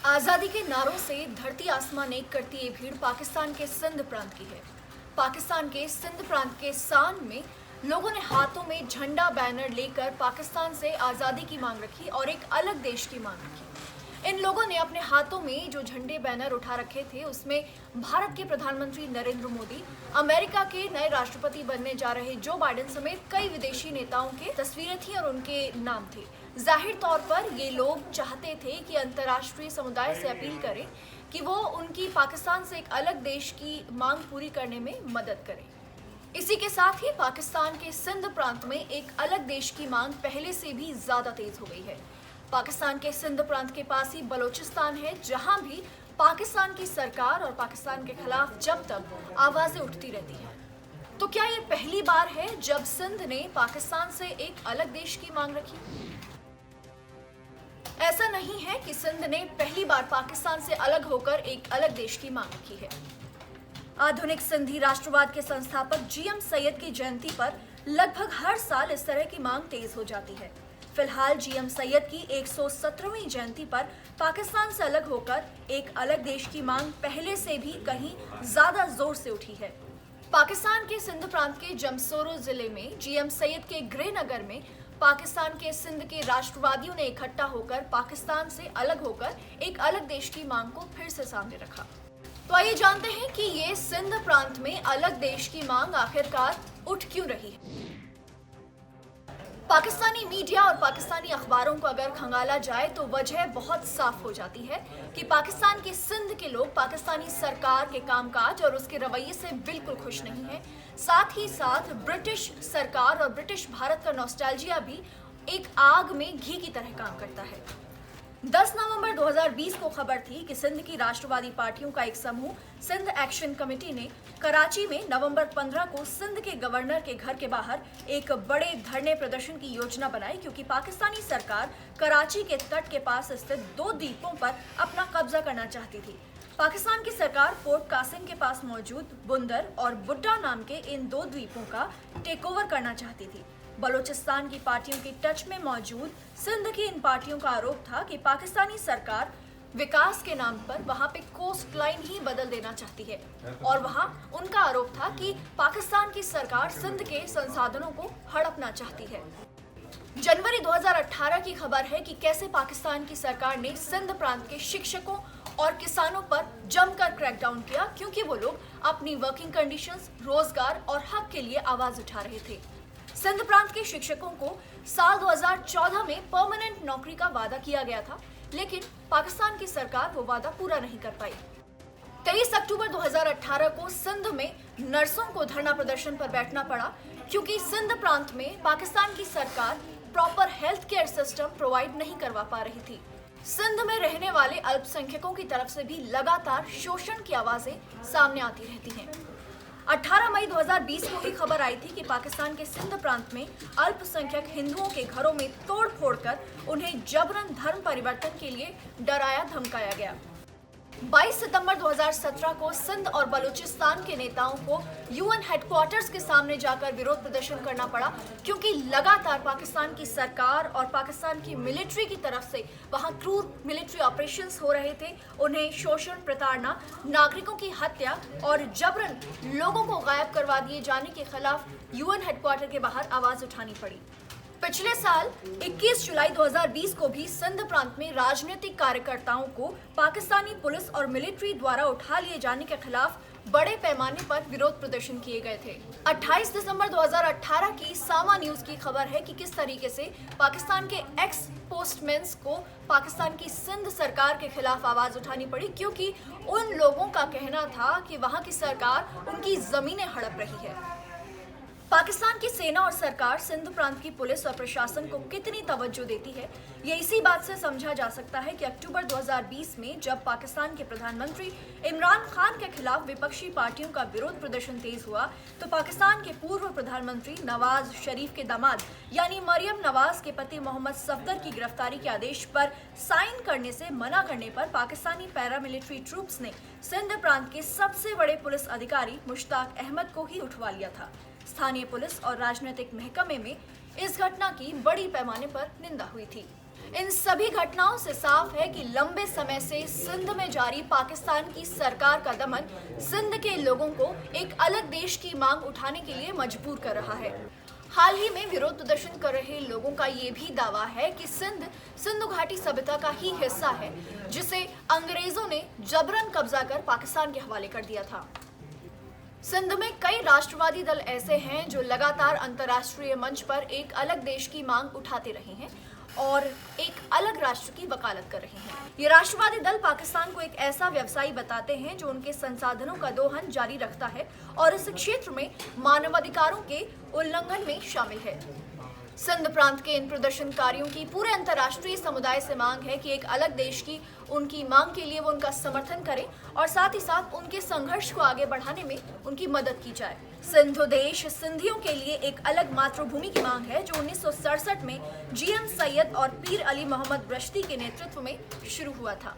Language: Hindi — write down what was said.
आजादी के नारों से धरती आसमान एक करती ये भीड़ पाकिस्तान के सिंध प्रांत की है। पाकिस्तान के सिंध प्रांत के सान में लोगों ने हाथों में झंडा बैनर लेकर पाकिस्तान से आजादी की मांग रखी और एक अलग देश की मांग रखी। इन लोगों ने अपने हाथों में जो झंडे बैनर उठा रखे थे उसमें भारत के प्रधानमंत्री नरेंद्र मोदी, अमेरिका के नए राष्ट्रपति बनने जा रहे जो बाइडेन समेत कई विदेशी नेताओं की तस्वीरें थी और उनके नाम थे। जाहिर तौर पर ये लोग चाहते थे कि अंतर्राष्ट्रीय समुदाय से अपील करें कि वो उनकी पाकिस्तान से एक अलग देश की मांग पूरी करने में मदद करें। इसी के साथ ही पाकिस्तान के सिंध प्रांत में एक अलग देश की मांग पहले से भी ज्यादा तेज हो गई है। पाकिस्तान के सिंध प्रांत के पास ही बलूचिस्तान है, जहां भी पाकिस्तान की सरकार और पाकिस्तान के खिलाफ जब तक आवाजें उठती रहती हैं। तो क्या ये पहली बार है जब सिंध ने पाकिस्तान से एक अलग देश की मांग रखी? ऐसा नहीं है कि सिंध ने पहली बार पाकिस्तान से अलग होकर एक अलग देश की मांग रखी है। आधुनिक सिंधी राष्ट्रवाद के संस्थापक जीएम सैयद की जयंती पर लगभग हर साल इस तरह की मांग तेज हो जाती है। फिलहाल जीएम सैयद की 117वीं जयंती पर पाकिस्तान से अलग होकर एक अलग देश की मांग पहले से भी कहीं ज्यादा जोर से उठी है। पाकिस्तान के सिंध प्रांत के जमसोरो जिले में जीएम सैयद के गृहनगर में पाकिस्तान के सिंध के राष्ट्रवादियों ने इकट्ठा होकर पाकिस्तान से अलग होकर एक अलग देश की मांग को फिर से सामने रखा। तो आइए जानते हैं कि ये सिंध प्रांत में अलग देश की मांग आखिरकार उठ क्यों रही है। पाकिस्तानी मीडिया और पाकिस्तानी अखबारों को अगर खंगाला जाए तो वजह बहुत साफ हो जाती है कि पाकिस्तान के सिंध के लोग पाकिस्तानी सरकार के कामकाज और उसके रवैये से बिल्कुल खुश नहीं हैं। साथ ही साथ ब्रिटिश सरकार और ब्रिटिश भारत का नॉस्टैल्जिया भी एक आग में घी की तरह काम करता है। 10 नवंबर 2020 को खबर थी कि सिंध की राष्ट्रवादी पार्टियों का एक समूह सिंध एक्शन कमेटी ने कराची में नवंबर 15 को सिंध के गवर्नर के घर के बाहर एक बड़े धरने प्रदर्शन की योजना बनाई, क्योंकि पाकिस्तानी सरकार कराची के तट के पास स्थित 2 द्वीपों पर अपना कब्जा करना चाहती थी। पाकिस्तान की सरकार पोर्ट कासिम के पास मौजूद बुंदर और बुड्डा नाम के इन 2 द्वीपों का टेक ओवर करना चाहती थी। बलूचिस्तान की पार्टियों की टच में मौजूद सिंध की इन पार्टियों का आरोप था कि पाकिस्तानी सरकार विकास के नाम पर वहां पे कोस्ट लाइन ही बदल देना चाहती है, और वहां उनका आरोप था कि पाकिस्तान की सरकार सिंध के संसाधनों को हड़पना चाहती है। जनवरी 2018 की खबर है कि कैसे पाकिस्तान की सरकार ने सिंध प्रांत के शिक्षकों और किसानों पर जमकर क्रैकडाउन किया, क्योंकि वो लोग अपनी वर्किंग कंडीशंस, रोजगार और हक के लिए आवाज उठा रहे थे। सिंध प्रांत के शिक्षकों को साल 2014 में परमानेंट नौकरी का वादा किया गया था, लेकिन पाकिस्तान की सरकार वो वादा पूरा नहीं कर पाई। 23 अक्टूबर 2018 को सिंध में नर्सों को धरना प्रदर्शन पर बैठना पड़ा, क्योंकि सिंध प्रांत में पाकिस्तान की सरकार proper health care system provide नहीं करवा पा रही थी। सिंध में रहने वाले अल्पसंख्यकों की तरफ से भी लगातार शोषण की आवाजें सामने आती रहती हैं। 18 मई 2020 को ही खबर आई थी कि पाकिस्तान के सिंध प्रांत में अल्पसंख्यक हिंदुओं के घरों में तोड़ फोड़ कर उन्हें जबरन धर्म परिवर्तन के लिए डराया धमकाया गया। 22 सितंबर 2017 को सिंध और बलूचिस्तान के नेताओं को यूएन हेडक्वार्टर्स के सामने जाकर विरोध प्रदर्शन करना पड़ा, क्योंकि लगातार पाकिस्तान की सरकार और पाकिस्तान की मिलिट्री की तरफ से वहां क्रूर मिलिट्री ऑपरेशंस हो रहे थे। उन्हें शोषण, प्रताड़ना, नागरिकों की हत्या और जबरन लोगों को गायब करवा दिए जाने के खिलाफ यूएन हेडक्वार्टर के बाहर आवाज उठानी पड़ी। पिछले साल 21 जुलाई 2020 को भी सिंध प्रांत में राजनीतिक कार्यकर्ताओं को पाकिस्तानी पुलिस और मिलिट्री द्वारा उठा लिए जाने के खिलाफ बड़े पैमाने पर विरोध प्रदर्शन किए गए थे। 28 दिसंबर 2018 की सामा न्यूज की खबर है कि किस तरीके से पाकिस्तान के एक्स पोस्टमैन्स को पाकिस्तान की सिंध सरकार के खिलाफ आवाज उठानी पड़ी, क्योंकि उन लोगों का कहना था कि वहां की सरकार उनकी जमीनें हड़प रही है। पाकिस्तान की सेना और सरकार सिंध प्रांत की पुलिस और प्रशासन को कितनी तवज्जो देती है, ये इसी बात से समझा जा सकता है कि अक्टूबर 2020 में जब पाकिस्तान के प्रधानमंत्री इमरान खान के खिलाफ विपक्षी पार्टियों का विरोध प्रदर्शन तेज हुआ, तो पाकिस्तान के पूर्व प्रधानमंत्री नवाज शरीफ के दामाद यानी मरियम नवाज के पति मोहम्मद सफदर की गिरफ्तारी के आदेश पर साइन करने से मना करने पर पाकिस्तानी पैरामिलिट्री ट्रूप्स ने सिंध प्रांत के सबसे बड़े पुलिस अधिकारी मुश्ताक अहमद को ही उठवा लिया था। स्थानीय पुलिस और राजनीतिक महकमे में इस घटना की बड़ी पैमाने पर निंदा हुई थी। इन सभी घटनाओं से साफ है कि लंबे समय से सिंध में जारी पाकिस्तान की सरकार का दमन सिंध के लोगों को एक अलग देश की मांग उठाने के लिए मजबूर कर रहा है। हाल ही में विरोध प्रदर्शन कर रहे लोगों का ये भी दावा है कि सिंधु घाटी सभ्यता का ही हिस्सा है, जिसे अंग्रेजों ने जबरन कब्जा कर पाकिस्तान के हवाले कर दिया था। सिंध में कई राष्ट्रवादी दल ऐसे हैं जो लगातार अंतर्राष्ट्रीय मंच पर एक अलग देश की मांग उठाते रहे हैं और एक अलग राष्ट्र की वकालत कर रहे हैं। ये राष्ट्रवादी दल पाकिस्तान को एक ऐसा व्यवसायी बताते हैं जो उनके संसाधनों का दोहन जारी रखता है और इस क्षेत्र में मानवाधिकारों के उल्लंघन में शामिल है। सिंध प्रांत के इन प्रदर्शनकारियों की पूरे अंतर्राष्ट्रीय समुदाय से मांग है कि एक अलग देश की उनकी मांग के लिए वो उनका समर्थन करें और साथ ही साथ उनके संघर्ष को आगे बढ़ाने में उनकी मदद की जाए। सिंधु देश सिंधियों के लिए एक अलग मातृभूमि की मांग है जो 1967 में GM सैयद और पीर अली मोहम्मद रश्दी के नेतृत्व में शुरू हुआ था।